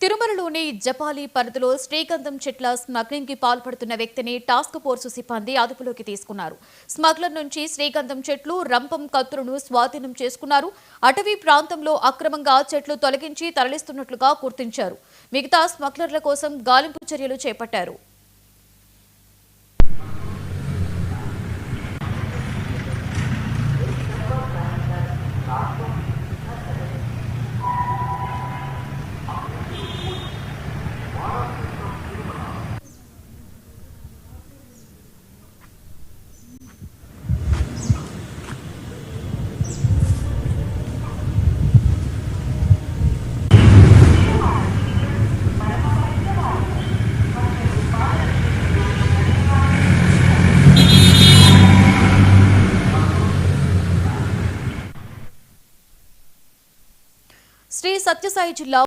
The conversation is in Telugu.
తిరుమలలోని జపాలి పరిధిలో శ్రీగంధం చెట్ల స్మగ్లింగ్ కి పాల్పడుతున్న వ్యక్తిని టాస్క్ ఫోర్సు సిబ్బంది అదుపులోకి తీసుకున్నారు. స్మగ్లర్ నుంచి శ్రీగంధం చెట్లు, రంపం కత్తులను స్వాధీనం చేసుకున్నారు. అటవీ ప్రాంతంలో అక్రమంగా చెట్లు తొలగించి తరలిస్తున్నట్లుగా గుర్తించారు. మిగతా స్మగ్లర్ల కోసం గాలింపు చర్యలు చేపట్టారు. శ్రీ సత్యసాయి జిల్లా